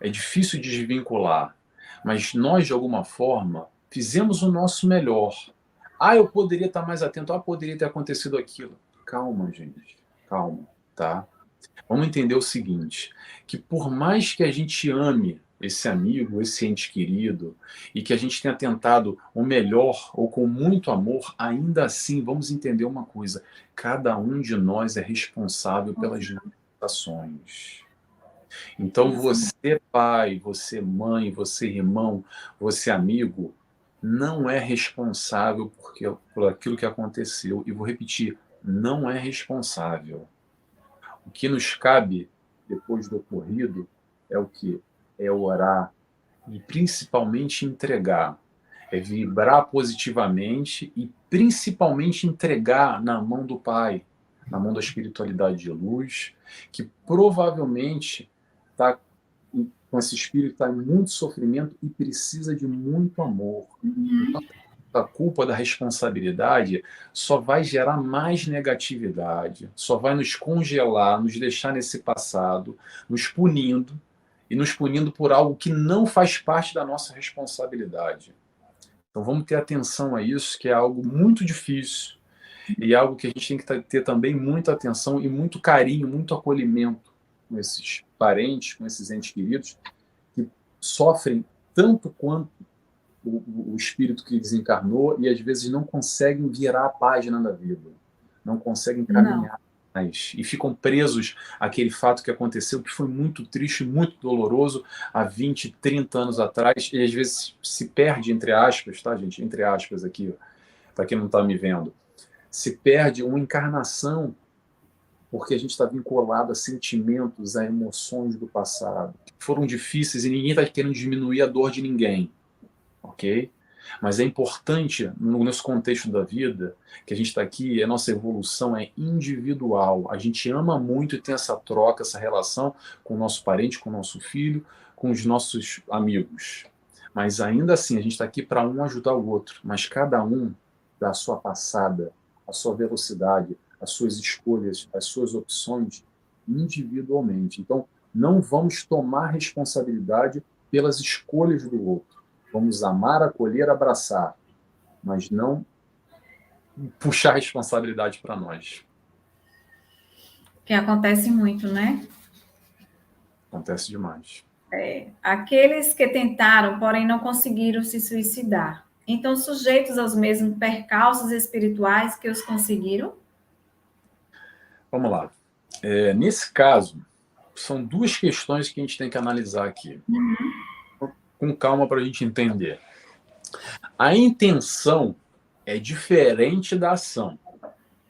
é difícil de desvincular, mas nós, de alguma forma, fizemos o nosso melhor. Ah, eu poderia estar mais atento, ah, poderia ter acontecido aquilo. Calma, gente, calma, tá? Vamos entender o seguinte, que por mais que a gente ame esse amigo, esse ente querido, e que a gente tenha tentado o melhor ou com muito amor, ainda assim, vamos entender uma coisa, cada um de nós é responsável pelas nossas ações. Então você pai, você mãe, você irmão, você amigo, não é responsável por aquilo que aconteceu. E vou repetir, não é responsável. O que nos cabe, depois do ocorrido, é o que? É orar e principalmente entregar. É vibrar positivamente e principalmente entregar na mão do Pai, na mão da espiritualidade de luz, que provavelmente está com esse espírito, está em muito sofrimento e precisa de muito amor. Então, a culpa da responsabilidade só vai gerar mais negatividade, só vai nos congelar, nos deixar nesse passado, nos punindo por algo que não faz parte da nossa responsabilidade. Então vamos ter atenção a isso, que é algo muito difícil e algo que a gente tem que ter também muita atenção e muito carinho, muito acolhimento com esses parentes, com esses entes queridos que sofrem tanto quanto o espírito que desencarnou e às vezes não conseguem virar a página da vida, não conseguem caminhar mais e ficam presos àquele fato que aconteceu, que foi muito triste, muito doloroso há 20, 30 anos atrás e às vezes se perde, entre aspas, tá, gente? Entre aspas aqui, para quem não está me vendo, se perde uma encarnação porque a gente está vinculado a sentimentos, a emoções do passado, que foram difíceis e ninguém está querendo diminuir a dor de ninguém. Ok? Mas é importante, no nosso contexto da vida, que a gente está aqui, a nossa evolução é individual. A gente ama muito e tem essa troca, essa relação com o nosso parente, com o nosso filho, com os nossos amigos. Mas ainda assim, a gente está aqui para um ajudar o outro. Mas cada um dá a sua passada, a sua velocidade, as suas escolhas, as suas opções individualmente. Então, não vamos tomar responsabilidade pelas escolhas do outro. Vamos amar, acolher, abraçar, mas não puxar a responsabilidade para nós. Que acontece muito, né? Acontece demais. Aqueles que tentaram, porém não conseguiram se suicidar, então sujeitos aos mesmos percalços espirituais que os conseguiram? Vamos lá. Nesse caso, são duas questões que a gente tem que analisar aqui. Com calma para a gente entender. A intenção é diferente da ação,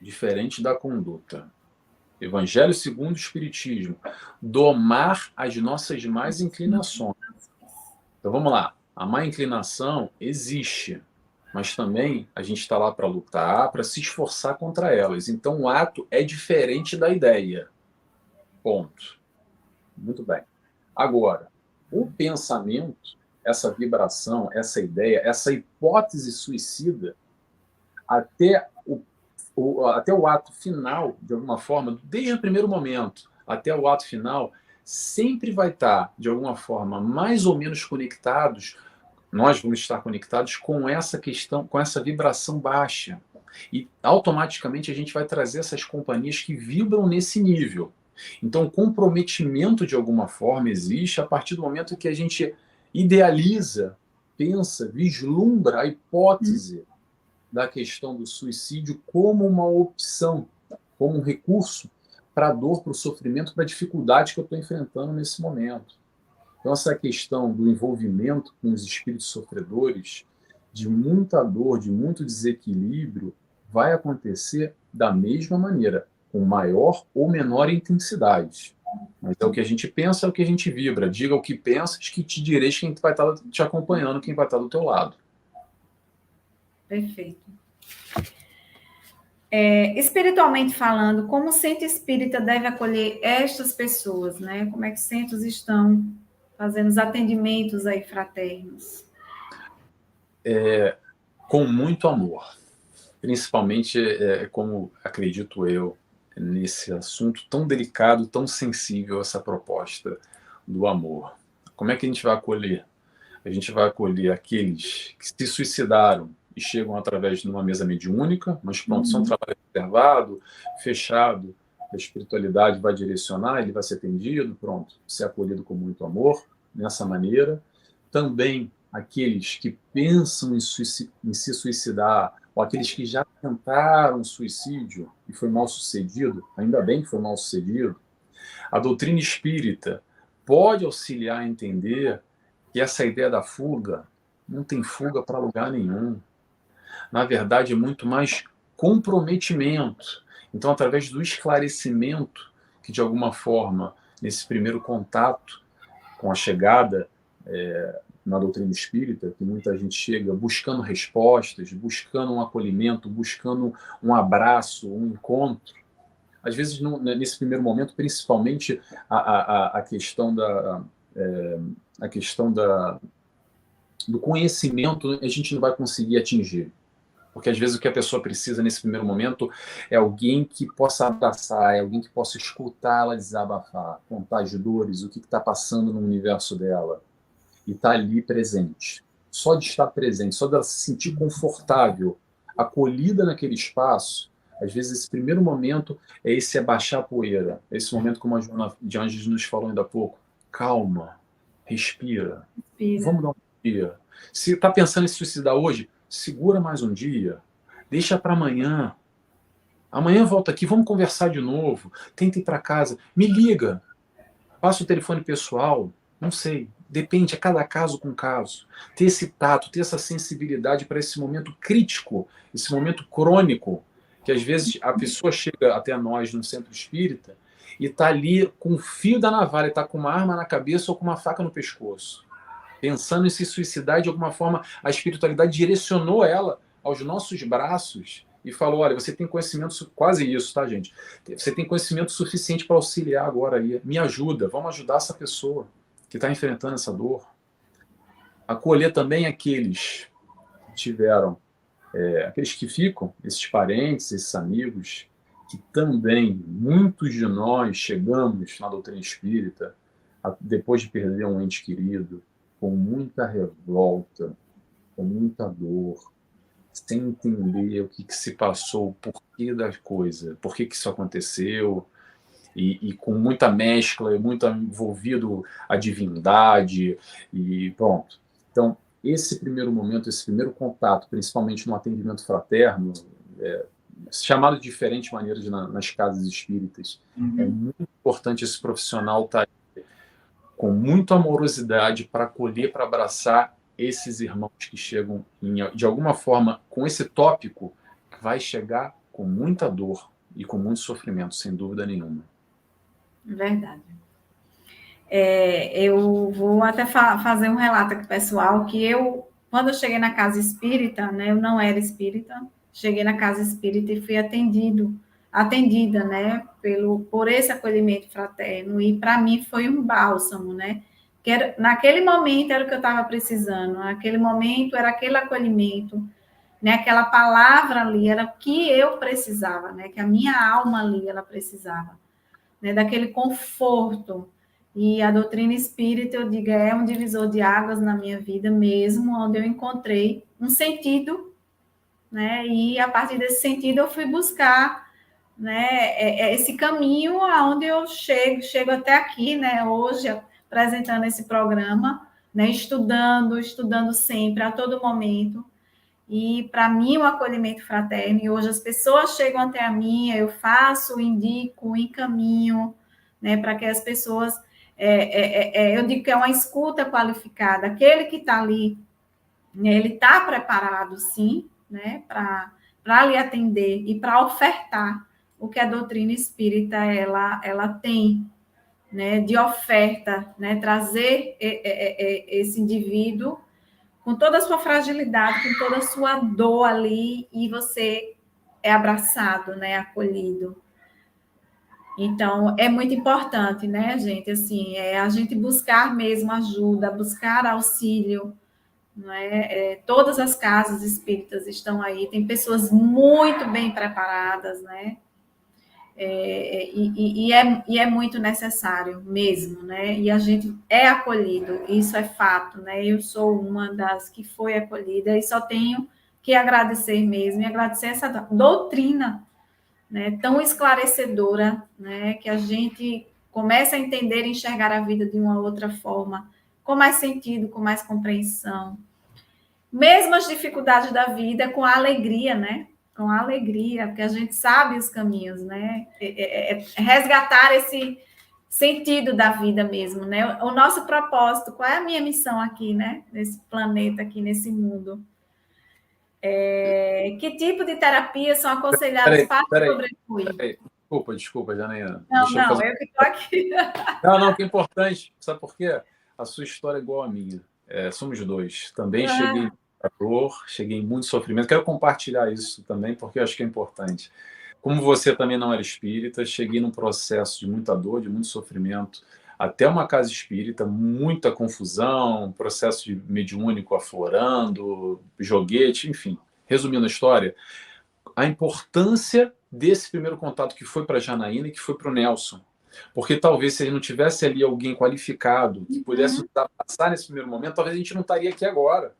diferente da conduta. Evangelho segundo o Espiritismo. Domar as nossas más inclinações. Então vamos lá. A má inclinação existe, mas também a gente está lá para lutar, para se esforçar contra elas. Então o ato é diferente da ideia. Ponto. Muito bem. Agora, o pensamento, essa vibração, essa ideia, essa hipótese suicida, até o ato final, de alguma forma, desde o primeiro momento até o ato final, sempre vai estar, de alguma forma, mais ou menos conectados, nós vamos estar conectados com essa questão, com essa vibração baixa. E automaticamente a gente vai trazer essas companhias que vibram nesse nível. Então, o comprometimento, de alguma forma, existe a partir do momento que a gente idealiza, pensa, vislumbra a hipótese da questão do suicídio como uma opção, como um recurso para a dor, para o sofrimento, para a dificuldade que eu estou enfrentando nesse momento. Então, essa questão do envolvimento com os espíritos sofredores, de muita dor, de muito desequilíbrio, vai acontecer da mesma maneira, com maior ou menor intensidade. Mas é o que a gente pensa, é o que a gente vibra. Diga o que pensas, que te direis quem vai estar te acompanhando, quem vai estar do teu lado. Perfeito. Espiritualmente falando, como o centro espírita deve acolher estas pessoas, né? Como é que os centros estão fazendo os atendimentos aí fraternos? Com muito amor. Principalmente, como acredito eu, nesse assunto tão delicado, tão sensível, essa proposta do amor. Como é que a gente vai acolher? A gente vai acolher aqueles que se suicidaram e chegam através de uma mesa mediúnica, mas pronto, são trabalho reservado, fechado, a espiritualidade vai direcionar, ele vai ser atendido, pronto, ser acolhido com muito amor, nessa maneira. Também aqueles que pensam em se suicidar, ou aqueles que já tentaram suicídio e foi mal sucedido, ainda bem que foi mal sucedido. A doutrina espírita pode auxiliar a entender que essa ideia da fuga não tem fuga para lugar nenhum. Na verdade, é muito mais comprometimento. Então, através do esclarecimento, que de alguma forma, nesse primeiro contato com a chegada na doutrina espírita, que muita gente chega buscando respostas, buscando um acolhimento, buscando um abraço, um encontro. Às vezes, nesse primeiro momento, principalmente a questão do conhecimento, a gente não vai conseguir atingir. Porque às vezes o que a pessoa precisa nesse primeiro momento é alguém que possa abraçar, é alguém que possa escutá-la desabafar, contar as dores, o que está passando no universo dela. E estar ali presente. Só de estar presente, só de ela se sentir confortável, acolhida naquele espaço, às vezes esse primeiro momento é esse abaixar a poeira, esse momento como a Joana de Anjos nos falou ainda há pouco. Calma, respira, vamos dar um dia. Se está pensando em se suicidar hoje, segura mais um dia, deixa para amanhã. Amanhã volta aqui, vamos conversar de novo, tenta ir para casa, me liga, passa o telefone pessoal, não sei, depende, é cada caso com caso. Ter esse tato, ter essa sensibilidade para esse momento crítico, esse momento crônico, que às vezes a pessoa chega até nós no centro espírita e está ali com o fio da navalha, está com uma arma na cabeça ou com uma faca no pescoço, pensando em se suicidar. De alguma forma, a espiritualidade direcionou ela aos nossos braços e falou: olha, você tem conhecimento, quase isso, tá, gente? Você tem conhecimento suficiente para auxiliar agora aí. Me ajuda, vamos ajudar essa pessoa que está enfrentando essa dor. Acolher também aqueles que tiveram, aqueles que ficam, esses parentes, esses amigos, que também, muitos de nós chegamos na doutrina espírita, depois de perder um ente querido, com muita revolta, com muita dor, sem entender o que se passou, o porquê da coisa, por que isso aconteceu, e com muita mescla, muito envolvido a divindade, e pronto. Então, esse primeiro momento, esse primeiro contato, principalmente no atendimento fraterno, chamado de diferentes maneiras nas casas espíritas, é muito importante esse profissional estar com muita amorosidade para acolher, para abraçar esses irmãos que chegam, de alguma forma, com esse tópico, que vai chegar com muita dor e com muito sofrimento, sem dúvida nenhuma. Verdade. Eu vou até fazer um relato aqui, pessoal, que quando eu cheguei na casa espírita, né, eu não era espírita, cheguei na casa espírita e fui atendida, né, por esse acolhimento fraterno, e para mim foi um bálsamo, né, naquele momento era o que eu estava precisando, naquele momento era aquele acolhimento, né, aquela palavra ali era o que eu precisava, né, que a minha alma ali ela precisava, né, daquele conforto. E a doutrina espírita, eu digo, é um divisor de águas na minha vida mesmo, onde eu encontrei um sentido, né? E a partir desse sentido eu fui buscar, né, esse caminho aonde eu chego até aqui, né, hoje apresentando esse programa, né, estudando sempre, a todo momento. E para mim o acolhimento fraterno, e hoje as pessoas chegam até a mim, eu faço, indico, encaminho, né, para que as pessoas, eu digo que é uma escuta qualificada, aquele que está ali, né, ele está preparado, sim, né, para lhe atender e para ofertar o que a doutrina espírita ela tem, né, de oferta, né, trazer esse indivíduo com toda a sua fragilidade, com toda a sua dor ali, e você é abraçado, né, acolhido. Então, é muito importante, né, gente, assim, a gente buscar mesmo ajuda, buscar auxílio, não é? Todas as casas espíritas estão aí, tem pessoas muito bem preparadas, né? E é muito necessário mesmo, né? E a gente é acolhido, isso é fato, né? Eu sou uma das que foi acolhida e só tenho que agradecer mesmo, e agradecer essa doutrina, né, tão esclarecedora, né, que a gente começa a entender e enxergar a vida de uma outra forma, com mais sentido, com mais compreensão. Mesmo as dificuldades da vida, com a alegria, né? Com a alegria, porque a gente sabe os caminhos, né? Resgatar esse sentido da vida mesmo, né? O nosso propósito, qual é a minha missão aqui, né? Nesse planeta, aqui nesse mundo. Que tipo de terapias são aconselhadas para sobreviver? Peraí. Desculpa, Janaína. Não, Deixa eu não, fazer. eu que estou aqui. Não, que é importante. Sabe por quê? A sua história é igual à minha. Somos dois. Também cheguei em muita dor, cheguei em muito sofrimento. Quero compartilhar isso também, porque eu acho que é importante. Como você também não era espírita, cheguei num processo de muita dor, de muito sofrimento, até uma casa espírita, muita confusão, processo de mediúnico aflorando, joguete, enfim. Resumindo a história, a importância desse primeiro contato que foi para a Janaína e que foi para o Nelson. Porque talvez se ele não tivesse ali alguém qualificado que pudesse nos passar nesse primeiro momento, talvez a gente não estaria aqui agora.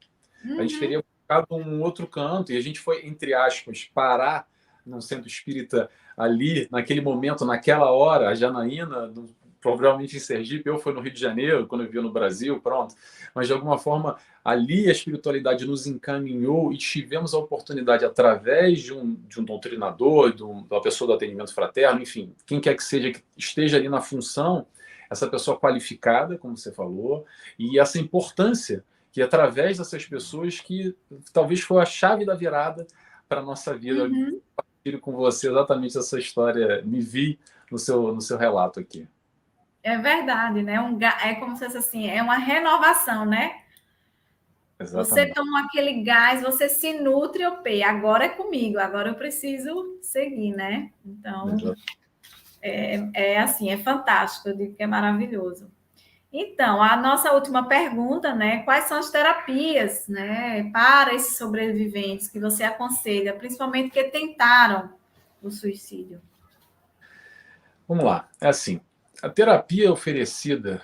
A gente teria ficado um outro canto e a gente foi, entre aspas, parar num centro espírita ali, naquele momento, naquela hora, a Janaína, provavelmente em Sergipe, eu fui no Rio de Janeiro, quando eu vivia no Brasil, pronto. Mas, de alguma forma, ali a espiritualidade nos encaminhou e tivemos a oportunidade, através de um doutrinador, de uma pessoa do atendimento fraterno, enfim, quem quer que seja que esteja ali na função, essa pessoa qualificada, como você falou, e essa importância que através dessas pessoas que talvez foi a chave da virada para a nossa vida. Eu compartilho com você exatamente essa história, me vi no seu relato aqui. É verdade, né? É como se fosse assim, é uma renovação, né? Você Exatamente. toma aquele gás, você se nutre, agora é comigo, agora eu preciso seguir, né? Então, assim, é fantástico, eu digo que é maravilhoso. Então, a nossa última pergunta, né? Quais são as terapias, né, para esses sobreviventes que você aconselha, principalmente que tentaram o suicídio? Vamos lá. É assim, a terapia oferecida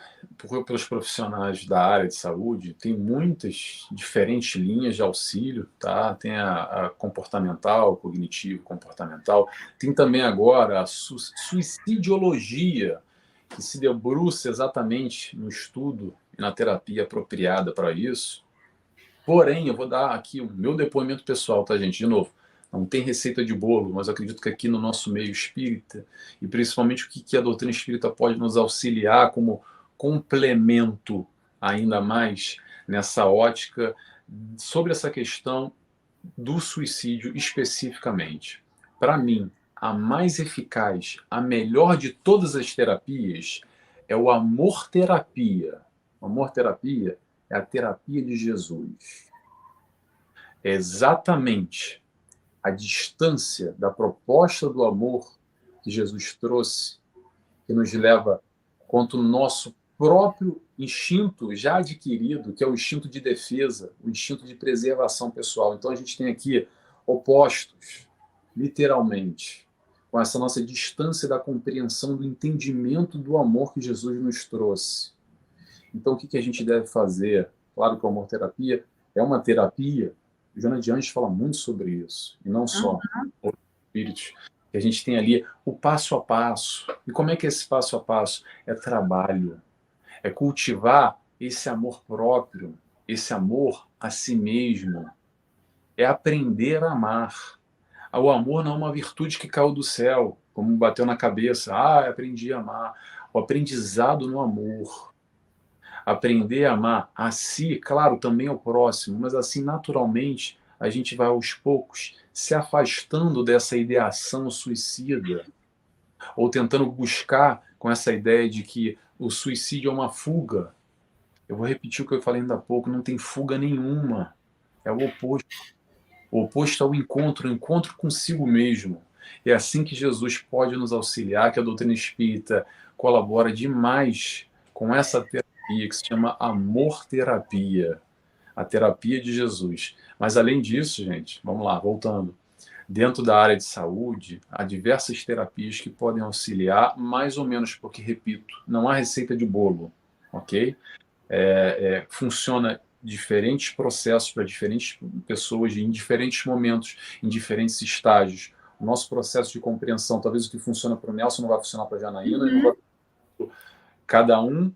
pelos profissionais da área de saúde tem muitas diferentes linhas de auxílio, tá? Tem a comportamental, cognitivo, comportamental. Tem também agora a suicidologia, que se debruça exatamente no estudo e na terapia apropriada para isso. Porém, eu vou dar aqui o meu depoimento pessoal, tá, gente? De novo, não tem receita de bolo, mas eu acredito que aqui no nosso meio espírita, e principalmente o que a doutrina espírita pode nos auxiliar como complemento ainda mais nessa ótica sobre essa questão do suicídio especificamente. Para mim, a mais eficaz, a melhor de todas as terapias é o amor-terapia. O amor-terapia é a terapia de Jesus. É exatamente a distância da proposta do amor que Jesus trouxe, que nos leva contra o nosso próprio instinto já adquirido, que é o instinto de defesa, o instinto de preservação pessoal. Então a gente tem aqui opostos, literalmente. com essa nossa distância da compreensão, do entendimento do amor que Jesus nos trouxe. Então, o que a gente deve fazer? Claro que a amor-terapia é uma terapia. O Joana de Anjos fala muito sobre isso, e não só os espíritos. Que a gente tem ali o passo a passo. E como é que é esse passo a passo? É trabalho. É cultivar esse amor próprio, esse amor a si mesmo. É aprender a amar. O amor não é uma virtude que caiu do céu, como bateu na cabeça. Aprendi a amar. O aprendizado no amor. Aprender a amar a si, claro, também ao próximo, mas assim, naturalmente, a gente vai aos poucos se afastando dessa ideação suicida, ou tentando buscar com essa ideia de que o suicídio é uma fuga. Eu vou repetir o que eu falei ainda há pouco, não tem fuga nenhuma. É o oposto. O oposto é o encontro consigo mesmo. É assim que Jesus pode nos auxiliar, que a doutrina espírita colabora demais com essa terapia que se chama amor-terapia, a terapia de Jesus. Mas além disso, gente, vamos lá, voltando. Dentro da área de saúde, há diversas terapias que podem auxiliar, mais ou menos, porque, repito, não há receita de bolo, ok? Funciona diferentes processos para diferentes pessoas em diferentes momentos, em diferentes estágios. O nosso processo de compreensão, talvez o que funciona para o Nelson não vai funcionar para a Janaína, não vai... Cada um.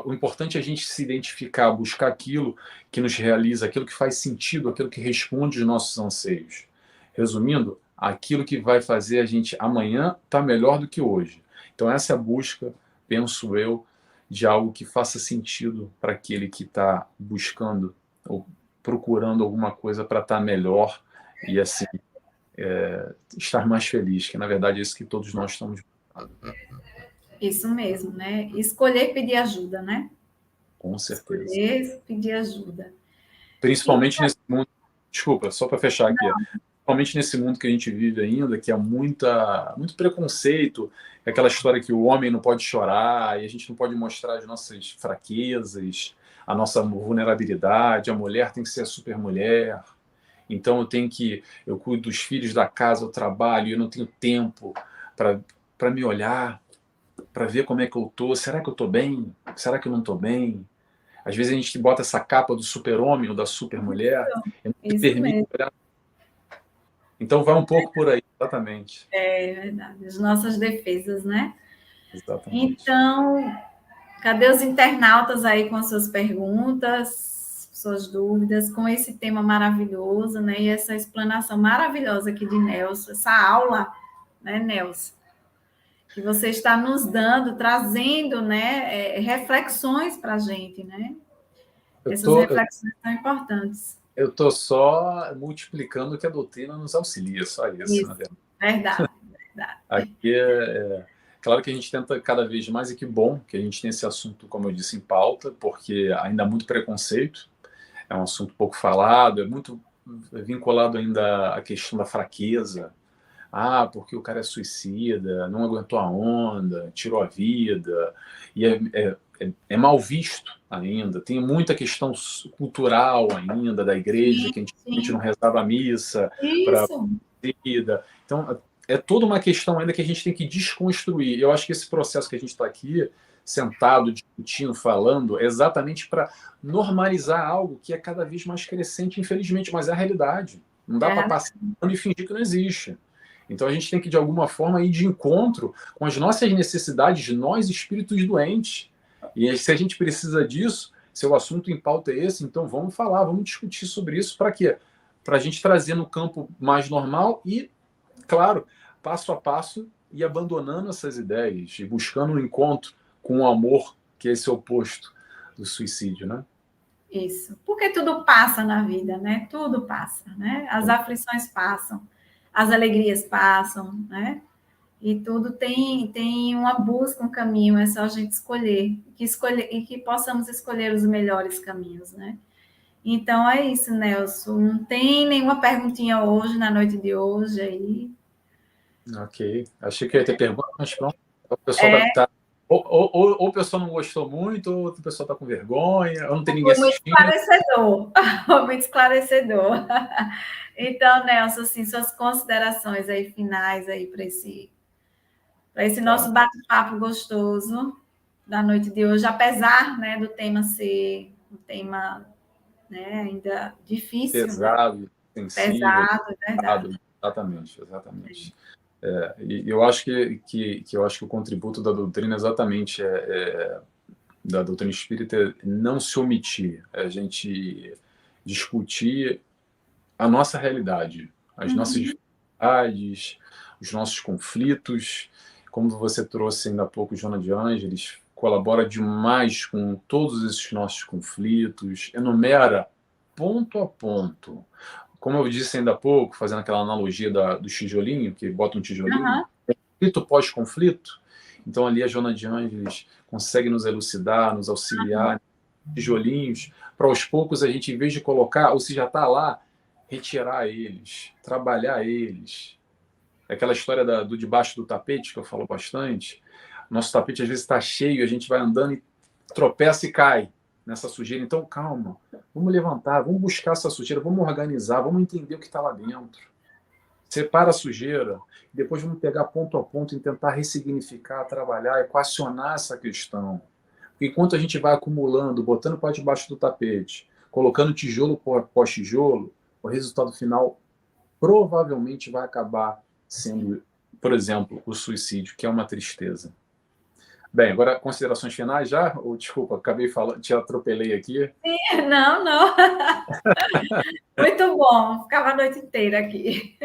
O importante é a gente se identificar, buscar aquilo que nos realiza, aquilo que faz sentido, aquilo que responde aos nossos anseios. Resumindo, aquilo que vai fazer a gente amanhã estar melhor do que hoje. Então essa é a busca, penso eu, de algo que faça sentido para aquele que está buscando ou procurando alguma coisa para estar melhor e assim estar mais feliz, que na verdade é isso que todos nós estamos buscando. Isso mesmo, né? Escolher pedir ajuda, né? Com certeza. Escolher pedir ajuda. Principalmente nesse mundo, desculpa, só para fechar aqui, principalmente nesse mundo que a gente vive ainda, que há muito preconceito, aquela história que o homem não pode chorar e a gente não pode mostrar as nossas fraquezas, a nossa vulnerabilidade, a mulher tem que ser a super mulher, então eu cuido dos filhos, da casa, eu trabalho, eu não tenho tempo para me olhar, para ver como é que eu tô, será que eu tô bem? Será que eu não tô bem? Às vezes a gente bota essa capa do super-homem ou da super-mulher e não se permite olhar. Então vai um pouco por aí, exatamente. É verdade, as nossas defesas, né? Exatamente. Então, cadê os internautas aí com as suas perguntas, suas dúvidas, com esse tema maravilhoso, né? E essa explanação maravilhosa aqui de Nelson, essa aula, né, Nelson? Que você está nos dando, trazendo, né, reflexões para a gente, né? Essas reflexões são importantes. Eu estou só multiplicando o que a doutrina nos auxilia, só isso, na verdade. Verdade. Aqui claro que a gente tenta cada vez mais, e que bom que a gente tem esse assunto, como eu disse, em pauta, porque ainda há muito preconceito, é um assunto pouco falado, é muito vinculado ainda à questão da fraqueza. Porque o cara é suicida, não aguentou a onda, tirou a vida, e é mal visto ainda. Tem muita questão cultural ainda da igreja, que a gente não rezava a missa para vida. Então, é toda uma questão ainda que a gente tem que desconstruir. Eu acho que esse processo que a gente está aqui, sentado, discutindo, falando, é exatamente para normalizar algo que é cada vez mais crescente, infelizmente, mas é a realidade. Não dá para passar e fingir que não existe. Então a gente tem que, de alguma forma, ir de encontro com as nossas necessidades, nós, espíritos doentes. E se a gente precisa disso, se o assunto em pauta é esse, então vamos falar, vamos discutir sobre isso. Para quê? Para a gente trazer no campo mais normal e, claro, passo a passo, e abandonando essas ideias e buscando um encontro com o amor, que é esse oposto do suicídio, né? Isso. Porque tudo passa na vida, né? Tudo passa, né? As aflições passam, as alegrias passam, né? E tudo tem uma busca, um caminho, é só a gente escolher e que possamos escolher os melhores caminhos, né? Então é isso, Nelson. Não tem nenhuma perguntinha hoje, na noite de hoje aí. Ok. Achei que ia ter pergunta, mas pronto. O pessoal tá ou o pessoal não gostou muito, ou o pessoal está com vergonha, ou não tem ninguém assistindo. Muito esclarecedor. Muito esclarecedor. Então, Nelson, assim, suas considerações aí finais aí para esse para esse Tá. nosso bate-papo gostoso da noite de hoje, apesar, né, do tema ser um tema, né, ainda difícil, né? Pesado, sensível, Pesado, é verdade. exatamente, exatamente. E eu acho que eu acho que o contributo da doutrina exatamente da doutrina espírita é não se omitir, é a gente discutir a nossa realidade, as nossas Uhum. dificuldades, os nossos conflitos. Como você trouxe ainda há pouco, Joana de Ângeles, colabora demais com todos esses nossos conflitos, enumera ponto a ponto. Como eu disse ainda há pouco, fazendo aquela analogia do tijolinho, que bota um tijolinho, Uhum. conflito pós-conflito. Então ali a Joana de Ângeles consegue nos elucidar, nos auxiliar, tijolinhos, para aos poucos a gente, em vez de colocar, ou se já está lá, retirar eles, trabalhar eles. É aquela história do debaixo do tapete, que eu falo bastante. Nosso tapete às vezes está cheio, a gente vai andando e tropeça e cai nessa sujeira. Então, calma, vamos levantar, vamos buscar essa sujeira, vamos organizar, vamos entender o que está lá dentro. Separa a sujeira, depois vamos pegar ponto a ponto e tentar ressignificar, trabalhar, equacionar essa questão. Enquanto a gente vai acumulando, botando para debaixo do tapete, colocando tijolo pós tijolo, o resultado final provavelmente vai acabar sendo, por exemplo, o suicídio, que é uma tristeza. Bem, agora considerações finais já? Ou, desculpa, acabei falando, te atropelei aqui. Não, não. Muito bom. Ficava a noite inteira aqui.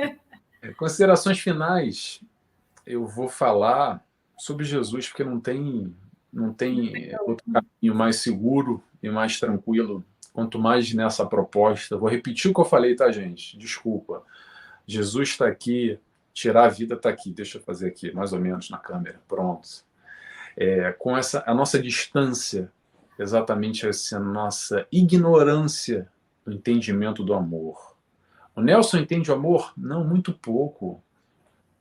Considerações finais, eu vou falar sobre Jesus, porque não tem outro caminho mais seguro e mais tranquilo, quanto mais nessa proposta. Vou repetir o que eu falei, tá, gente? Desculpa. Jesus está aqui, tirar a vida está aqui. Deixa eu fazer aqui, mais ou menos na câmera. Pronto. Com a nossa distância, exatamente essa nossa ignorância do entendimento do amor. O Nelson entende o amor? Não, muito pouco.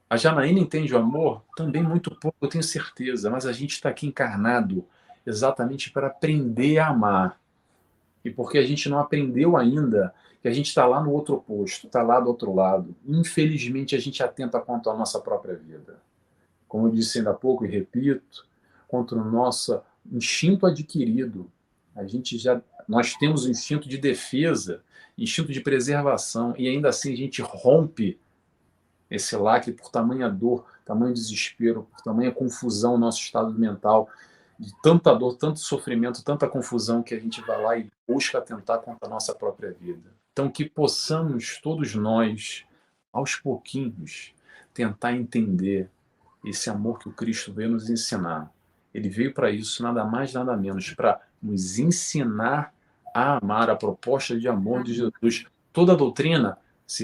A Janaína entende o amor? Também muito pouco, eu tenho certeza. Mas a gente está aqui encarnado exatamente para aprender a amar. E porque a gente não aprendeu ainda, que a gente está lá no outro oposto, está lá do outro lado. Infelizmente, a gente atenta quanto à nossa própria vida. Como eu disse ainda há pouco e repito, contra o nosso instinto adquirido. Nós temos o instinto de defesa, instinto de preservação, e ainda assim a gente rompe esse lacre por tamanha dor, tamanho desespero, por tamanha confusão no nosso estado mental, de tanta dor, tanto sofrimento, tanta confusão, que a gente vai lá e busca atentar contra a nossa própria vida. Então, que possamos todos nós, aos pouquinhos, tentar entender esse amor que o Cristo veio nos ensinar. Ele veio para isso, nada mais, nada menos, para nos ensinar a amar, a proposta de amor de Jesus. Toda a doutrina se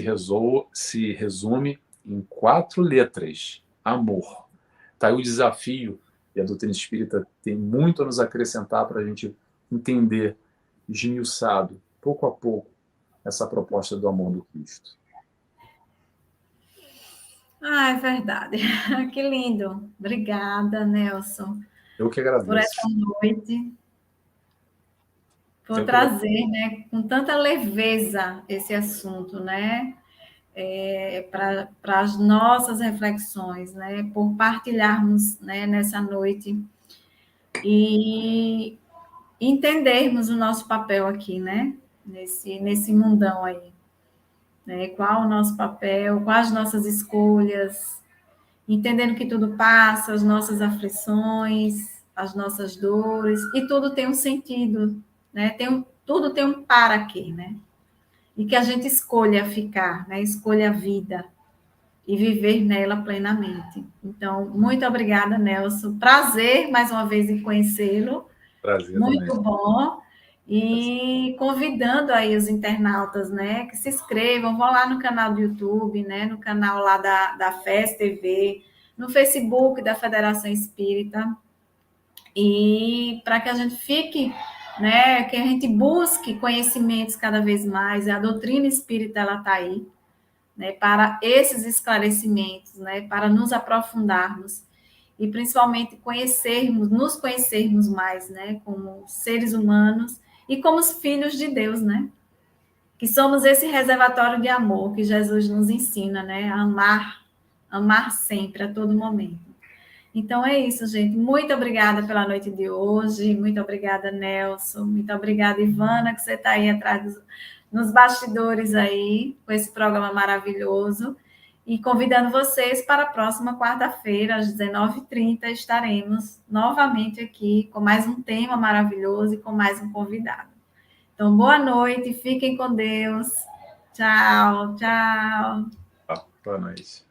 resume em 4 letras: amor. Está aí o desafio, e a doutrina espírita tem muito a nos acrescentar para a gente entender, esmiuçado, pouco a pouco, essa proposta do amor do Cristo. Ah, é verdade. Que lindo. Obrigada, Nelson, Eu que por essa agradeço. noite, por Eu que agradeço. trazer, né, com tanta leveza esse assunto, né, para as nossas reflexões, né, por partilharmos, né, nessa noite e entendermos o nosso papel aqui, né, nesse mundão aí, né, qual o nosso papel, quais as nossas escolhas, entendendo que tudo passa, as nossas aflições, as nossas dores, e tudo tem um sentido, né? Tudo tem um para quê, né? E que a gente escolha ficar, né? Escolha a vida e viver nela plenamente. Então, muito obrigada, Nelson. Prazer, mais uma vez, em conhecê-lo. Prazer também. Muito bom. E convidando aí os internautas, né, que se inscrevam, vão lá no canal do YouTube, né, no canal lá da FES TV, no Facebook da Federação Espírita, e para que a gente fique, né, que a gente busque conhecimentos cada vez mais, a doutrina espírita, ela está aí, né, para esses esclarecimentos, né, para nos aprofundarmos e principalmente nos conhecermos mais, né, como seres humanos e como os filhos de Deus, né? Que somos esse reservatório de amor que Jesus nos ensina, né, a amar, amar sempre, a todo momento. Então é isso, gente. Muito obrigada pela noite de hoje. Muito obrigada, Nelson. Muito obrigada, Ivana, que você está aí atrás nos bastidores aí, com esse programa maravilhoso. E convidando vocês para a próxima quarta-feira, às 19h30, estaremos novamente aqui com mais um tema maravilhoso e com mais um convidado. Então, boa noite, fiquem com Deus. Tchau, tchau. Boa noite.